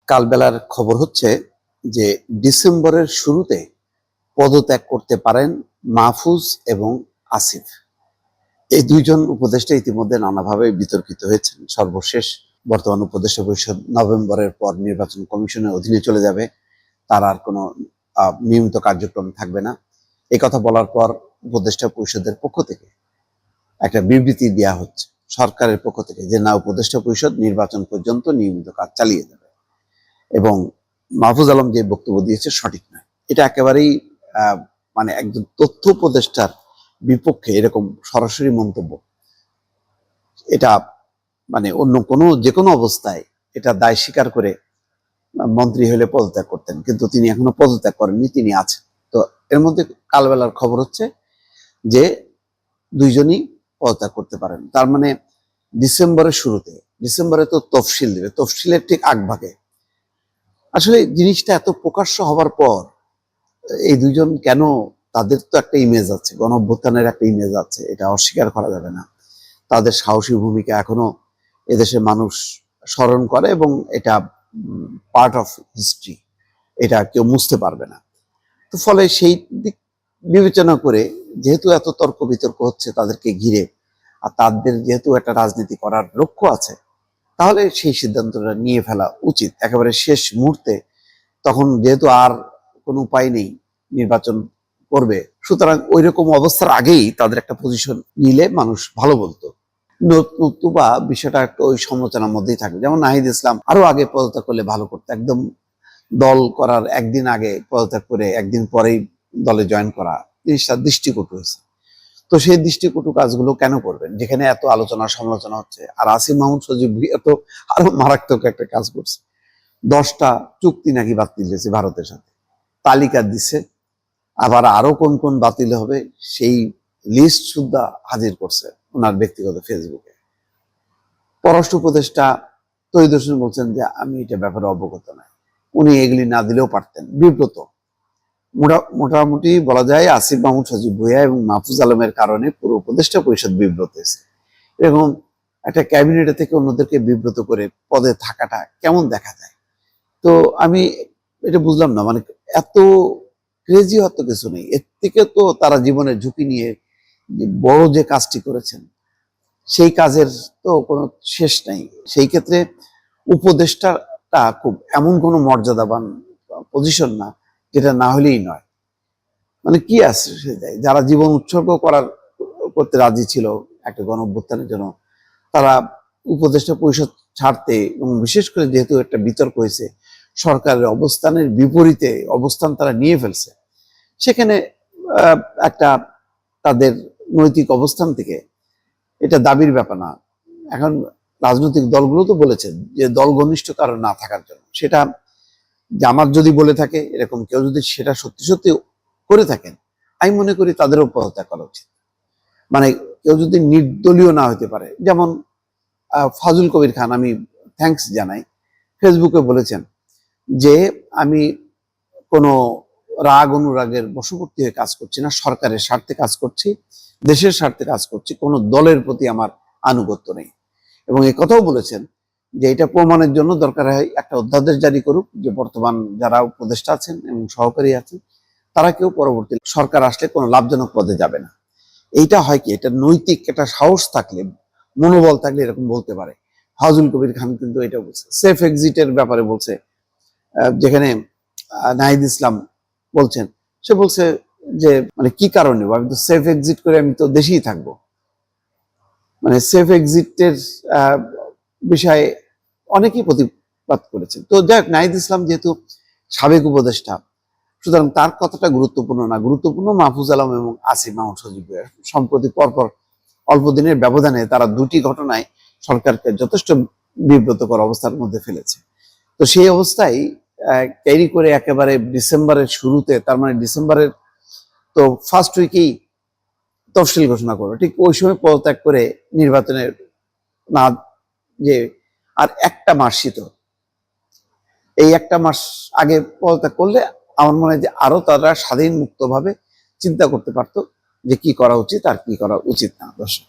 কালবেলার খবর হচ্ছে যে ডিসেম্বরের শুরুতে পদত্যাগ করতে পারেন মাহফুজ এবং আসিফ। এই দুইজন উপদেষ্টা ইতিমধ্যে নানাভাবে বিতর্কিত হয়েছেন। সর্বশেষ বর্তমান উপদেষ্টা পরিষদ নভেম্বরের পর নির্বাচন কমিশনের অধীনে চলে যাবে, তার আর কোনো নিয়মিত কার্যক্রম থাকবে না। এই কথা বলার পর উপদেষ্টা পরিষদের পক্ষ থেকে একটা বিবৃতি দেওয়া হচ্ছে সরকারের পক্ষ থেকে, যে না, উপদেষ্টা পরিষদ নির্বাচন পর্যন্ত নিয়মিত কাজ চালিয়ে যাবে। এবং মাহফুজ আলম যে বক্তব্য দিয়েছে সঠিক নয়। এটা একেবারেই মানে একজন তথ্য উপদেষ্টার বিপক্ষে এরকম সরাসরি মন্তব্য, এটা মানে অন্য কোনো যে কোনো অবস্থায় এটা দায় স্বীকার করে মন্ত্রী হলে পদত্যাগ করতেন, কিন্তু তিনি এখনো পদত্যাগ করেননি, তিনি আছেন। তো এর মধ্যে কালবেলার খবর হচ্ছে যে দুইজনই পদত্যাগ করতে পারেন। তার মানে ডিসেম্বরের শুরুতে, ডিসেম্বরে তো তফসিল দেবে, তফসিলের ঠিক আগভাগে। আসলে জিনিসটা এত প্রকাশ্য হবার পর এই দুইজন কেন, তাদের তো একটা ইমেজ আছে, গণঅভ্যুত্থানের একটা ইমেজ আছে, এটা অস্বীকার করা যাবে না। তাদের সাহসী ভূমিকা এখনো এদেশের মানুষ স্মরণ করে এবং এটা পার্ট অফ হিস্ট্রি, এটা কেউ মুছতে পারবে না। তো ফলে সেই দিক বিবেচনা করে যেহেতু এত তর্ক বিতর্ক হচ্ছে তাদেরকে ঘিরে, আর তাদের যেহেতু একটা রাজনীতি করার লক্ষ্য আছে, তাহলে সেই সিদ্ধান্তটা নিয়ে ফেলা উচিত একেবারে শেষ মুহূর্তে। তখন যেহেতু আর কোনো উপায় নেই, নির্বাচন করবে, সুতরাং ওই রকম অবস্থার আগেই তাদের একটা পজিশন নিলে মানুষ ভালো বলতো। নতুবা বিষয়টা একটা ওই সমালোচনার মধ্যেই থাকবে। যেমন নাহিদ ইসলাম আরো আগে পদত্যাগ করলে ভালো করতো, একদম দল করার একদিন আগে পদত্যাগ করে একদিন পরেই দলে জয়েন করা, জিনিসটা দৃষ্টিকটু হয়েছে। তো সেই দৃষ্টিকটু কাজগুলো কেন করবেন যেখানে এত আলোচনা সমালোচনা হচ্ছে? আর আসিফ মাহমুদ সজীব ভুঁইয়া তো আরো মারাত্মক একটা কাজ করছে, 10টা চুক্তি নাকি বাতিল হয়েছে ভারতের সাথে, তালিকা দিচ্ছে, আবার আরো কোন কোন বাতিল হবে সেই লিস্ট সুদ্ধা হাজির করছে ওনার ব্যক্তিগত ফেসবুকে। পররাষ্ট্র উপদেষ্টা তহিদ হোসেন বলছেন যে আমি এটা ব্যাপারে অবগত নয়, উনি এগুলি না দিলেও পারতেন। বিব্রত মোটামুটি বলা যায় আসিফ মাহমুদ সজীব ভুঁইয়া এবং মাহফুজ আলমের কারণে পুরো উপদেষ্টা পরিষদ বিব্রত হয়েছে। এরকম একটা ক্যাবিনেটে থেকে অন্যদেরকে বিব্রত করে পদে থাকাটা কেমন দেখা যায়? তো আমি এটা বুঝলাম না, মানে এত ক্রেজি হওয়ার তো কিছু নেই। এর থেকে তো তারা জীবনের ঝুঁকি নিয়ে বড় যে কাজটি করেছেন সেই কাজের তো কোনো শেষ নাই। সেই ক্ষেত্রে উপদেষ্টাটা খুব এমন কোনো মর্যাদাবান পজিশন না যেটা না হলেই নয়। মানে কি আছে যারা জীবন উৎসর্গ করতে রাজি ছিল একটা গণঅভ্যুত্থানের জন্য, তারা উপদেষ্টা পরিষদ ছাড়তে, এবং বিশেষ করে যেহেতু একটা বিতর্ক হয়েছে, সরকারের অবস্থানের বিপরীতে অবস্থান তারা নিয়ে ফেলছে, সেখানে একটা তাদের নৈতিক অবস্থান থেকে এটা দাবির ব্যাপার না। এখন রাজনৈতিক দলগুলো তো বলেছেন যে দল ঘনিষ্ঠ কারণ না থাকার জন্য, সেটা জামাত যদি বলে থাকে, এরকম কেউ যদি সেটা সত্যি সত্যি করে থাকেন, আমি মনে করি তাদেরও পদত্যাগ করা উচিত। মানে কেউ যদি নির্দলীয় না হতে পারে, যেমন ফাজুল কবির খান, আমি থ্যাঙ্কস জানাই, ফেসবুকে বলেছেন যে আমি কোনো রাগ অনুরাগের বশবর্তী হয়ে কাজ করছি না, সরকারের স্বার্থে কাজ করছি, দেশের স্বার্থে কাজ করছি, কোনো দলের প্রতি আমার আনুগত্য নেই। এবং এই কথাও বলেছেন যে এটা প্রমাণের জন্য দরকার হয় একটা অধ্যাদেশ জারি করুক, যে বর্তমান যারা উপদেষ্টা আছেন এবং সহকারী আছেন তারা কেউ পরবর্তী সরকার আসলে কোনো লাভজনক পদে যাবে না। এইটা হয় কি, এটা নৈতিক একটা সাহস থাকলে, মনোবল থাকলে এরকম বলতে পারে। ফাজুল কবির খান কিন্তু এটা বলছে, সেফ এক্সিটের ব্যাপারে বলছে, যেখানে নাহিদ ইসলাম বলছেন, সে বলছে যে মানে কি কারণে, আমি তো সেফ এক্সিট করে আমি তো দেশেই থাকবো। মানে সেফ এক্সিটের বিষয়ে অনেকেই প্রতিবাদ করেছেন। তো যাই হোক, নাহিদ ইসলাম যেহেতু সাবেক উপদেষ্টা, সুতরাং তার কথাটা গুরুত্বপূর্ণ না, গুরুত্বপূর্ণ মাহফুজ আলম এবং আসিফ মাহমুদ সজীব ভুঁইয়া। সম্প্রতি পরপর অল্প দিনের ব্যবধানে তারা দুটি ঘটনায় সরকারকে যথেষ্ট বিব্রতকর অবস্থার মধ্যে ফেলেছে। তো সেই অবস্থায় ক্যারি করে একেবারে ডিসেম্বরের শুরুতে, তার মানে ডিসেম্বরের তো ফার্স্ট উইকেই তফসিল ঘোষণা করবে, ঠিক ওই সময় পদত্যাগ করে নির্বাচনের না যে আর একটা মাস শীত, এই একটা মাস আগে পদত্যাগ করলে আমার মনে হয় যে আরো তারা স্বাধীন মুক্তভাবে চিন্তা করতে পারতো যে কি করা উচিত আর কি করা উচিত না। দর্শক।